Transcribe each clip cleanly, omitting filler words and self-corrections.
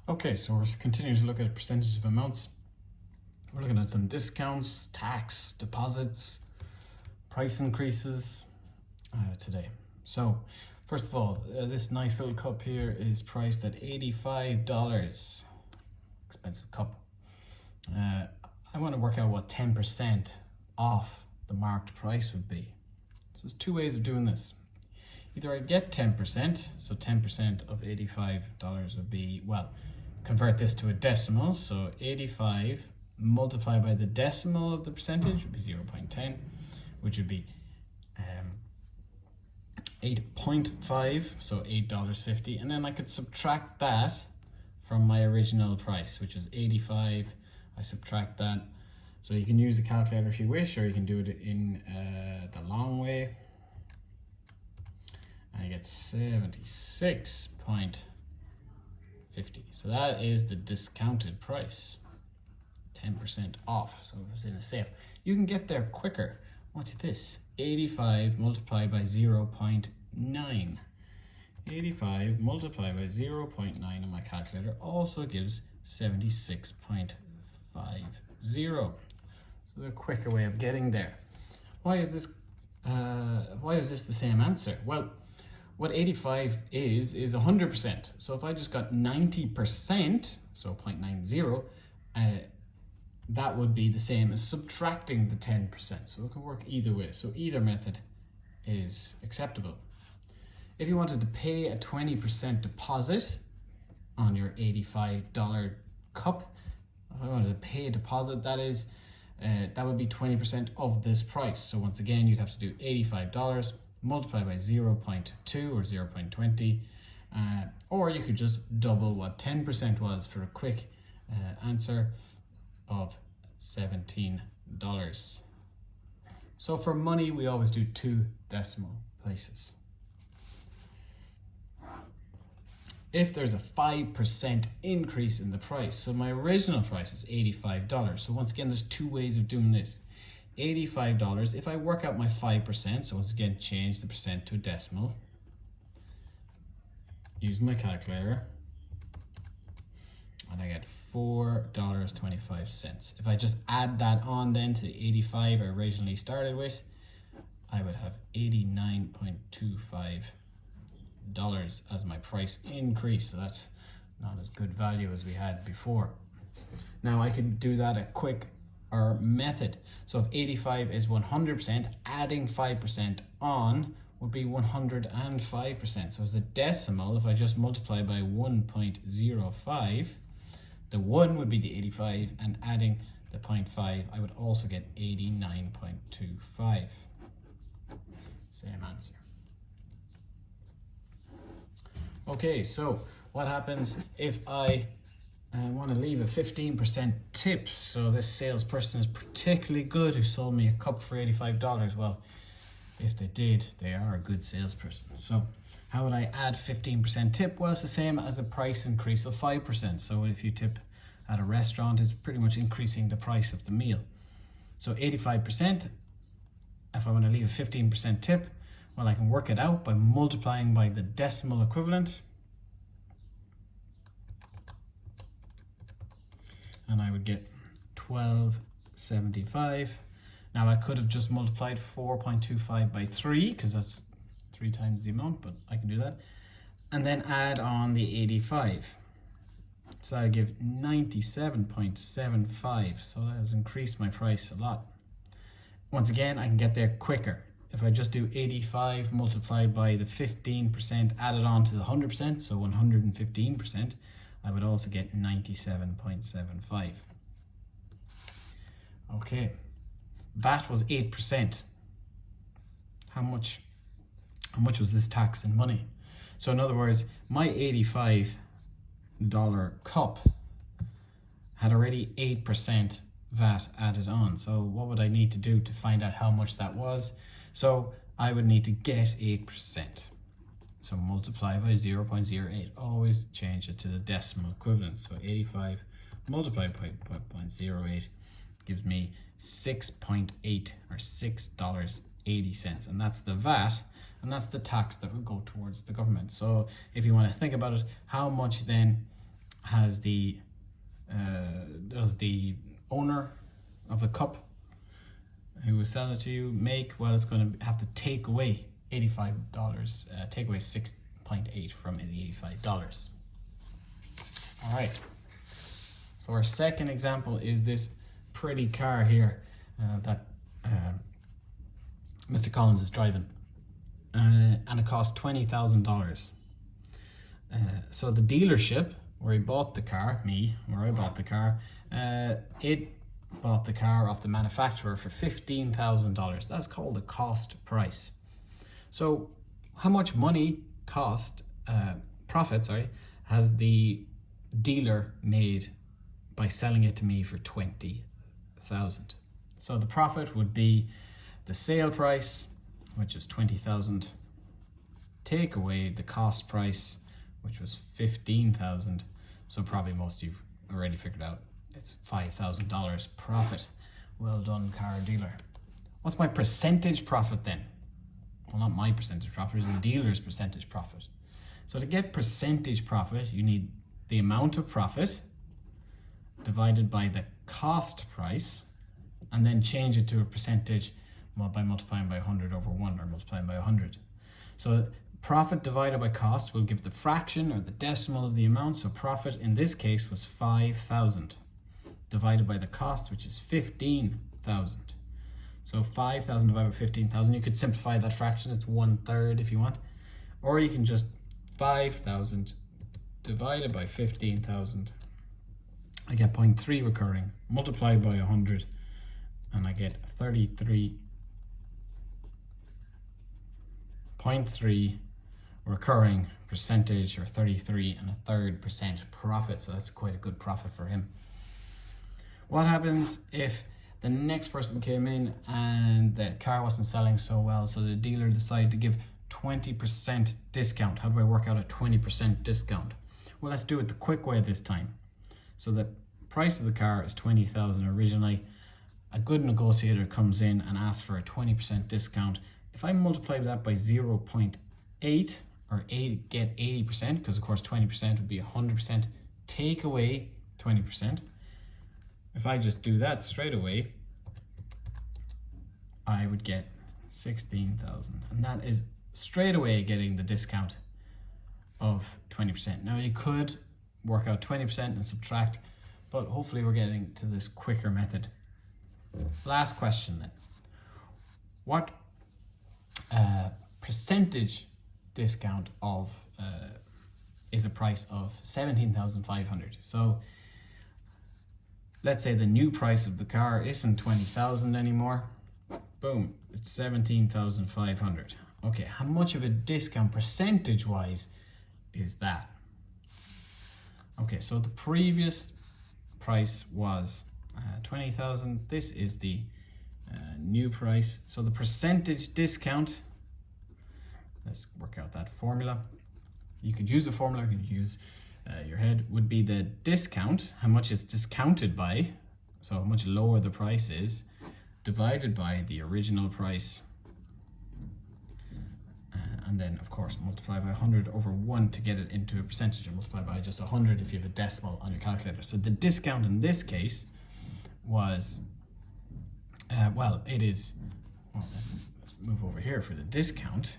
Okay, so we're continuing to look at percentage of amounts. We're looking at some discounts, tax, deposits, price increases today. So first of all, this nice little cup here is priced at $85. Expensive cup. I want to work out what 10% off the marked price would be. So there's two ways of doing this. Either I get 10%, so 10% of $85 would be, well, convert this to a decimal, so 85 multiplied by the decimal of the percentage would be 0.10, which would be 8.5, so $8.50, and then I could subtract that from my original price, which was 85. I subtract that. So you can use a calculator if you wish, or you can do it in the long way. And you get 76.50. So that is the discounted price. 10% off. So it was in a sale. You can get there quicker. What's this? 85 multiplied by 0.9. 85 multiplied by 0.9 on my calculator also gives 76.50. So the quicker way of getting there. Why is this the same answer? Well, what 85 is 100%. So if I just got 90%, so 0.90, that would be the same as subtracting the 10%. So it can work either way. So either method is acceptable. If you wanted to pay a 20% deposit on your $85 cup, if I wanted to pay a deposit, that would be 20% of this price. So once again, you'd have to do $85 multiplied by 0.2 or 0.20, or you could just double what 10% was for a quick answer of $17. So for money, we always do 2 decimal places. If there's a 5% increase in the price, so my original price is $85. So once again, there's 2 ways of doing this. $85, if I work out my 5%, so once again, change the percent to a decimal, use my calculator, and I get $4.25. If I just add that on then to the 85 I originally started with, I would have $89.25 as my price increase. So that's not as good value as we had before. Now I can do that a quicker method. So if 85 is 100%, adding 5% on would be 105%. So as a decimal, if I just multiply by 1.05, the 1 would be the 85, and adding the 0.5, I would also get 89.25. Same answer. Okay, so what happens if I want to leave a 15% tip? So this salesperson is particularly good who sold me a cup for $85. Well, if they did, they are a good salesperson. So how would I add 15% tip? Well, it's the same as a price increase of 5%. So if you tip at a restaurant, it's pretty much increasing the price of the meal. So 85%, if I want to leave a 15% tip, well, I can work it out by multiplying by the decimal equivalent. And I would get $12.75. Now I could have just multiplied 4.25 by 3, because that's 3 times the amount, but I can do that. And then add on the 85. So I give 97.75. So that has increased my price a lot. Once again, I can get there quicker. If I just do 85 multiplied by the 15% added on to the 100%, so 115%, I would also get 97.75. Okay, VAT was 8%. How much was this tax in money? So in other words, my $85 cup had already 8% VAT added on. So what would I need to do to find out how much that was? So I would need to get 8%. So multiply by 0.08. Always change it to the decimal equivalent. So 85 multiplied by 0.08 gives me 6.8 or $6.80. And that's the VAT, and that's the tax that would go towards the government. So if you want to think about it, how much then has does the owner of the cup who was selling it to you make? Well, it's going to have to take away $85, take away 6.8 from the $85. All right. So our second example is this pretty car here that Mr. Collins is driving, and it cost $20,000. So the dealership where he bought the car, where I bought the car, it bought the car off the manufacturer for $15,000. That's called the cost price. So how much money profit has the dealer made by selling it to me for $20,000? So the profit would be the sale price, which is $20,000, take away the cost price, which was $15,000. So probably most of you've already figured out it's $5,000 profit. Well done, car dealer. What's my percentage profit then? Well, not my percentage profit, it's the dealer's percentage profit. So to get percentage profit, you need the amount of profit divided by the cost price, and then change it to a percentage by multiplying by 100 over 1, or multiplying by 100. So profit divided by cost will give the fraction or the decimal of the amount. So profit in this case was 5,000 divided by the cost, which is 15,000. So 5,000 divided by 15,000. You could simplify that fraction. It's 1/3 if you want. Or you can just 5,000 divided by 15,000. I get 0.3 recurring, multiplied by 100, and I get 33.3 recurring percentage, or 33.33% profit. So that's quite a good profit for him. What happens if the next person came in and the car wasn't selling so well, so the dealer decided to give 20% discount? How do I work out a 20% discount? Well, let's do it the quick way this time. So the price of the car is $20,000 originally. A good negotiator comes in and asks for a 20% discount. If I multiply that by 0.8, or get 80%, because of course 20% would be 100%, take away 20%. If I just do that straight away, I would get 16,000, and that is straight away getting the discount of 20%. Now you could work out 20% and subtract, but hopefully we're getting to this quicker method. Last question then. What percentage discount of is a price of 17,500? So let's say the new price of the car isn't 20,000 anymore. Boom, it's 17,500. Okay, how much of a discount percentage wise is that? Okay, so the previous price was 20,000. This is the new price. So the percentage discount, let's work out that formula. You could use a formula, you could use your head, would be the discount, how much it's discounted by, so how much lower the price is, divided by the original price, and then of course multiply by 100 over 1 to get it into a percentage, and multiply by just 100 if you have a decimal on your calculator. So the discount in this case was, let's move over here for the discount,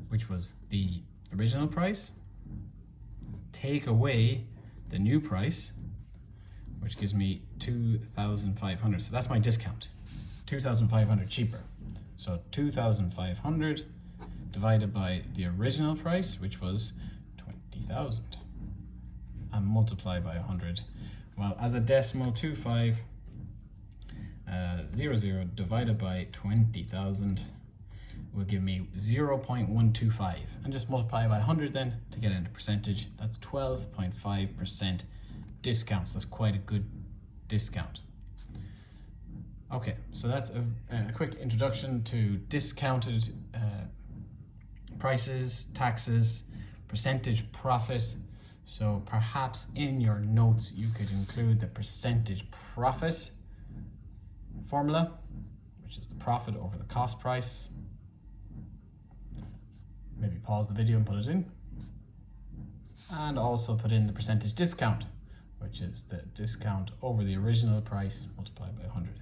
which was the original price, take away the new price, which gives me 2,500. So that's my discount, 2,500 cheaper. So 2,500 divided by the original price, which was 20,000, and multiply by 100. Well, as a decimal, 2,500 divided by 20,000 will give me 0.125, and just multiply by 100 then to get into percentage. That's 12.5% discount. So that's quite a good discount. Okay, so that's a quick introduction to discounted prices, taxes, percentage profit. So perhaps in your notes you could include the percentage profit formula, which is the profit over the cost price. Maybe pause the video and put it in. and also put in the percentage discount, which is the discount over the original price multiplied by 100.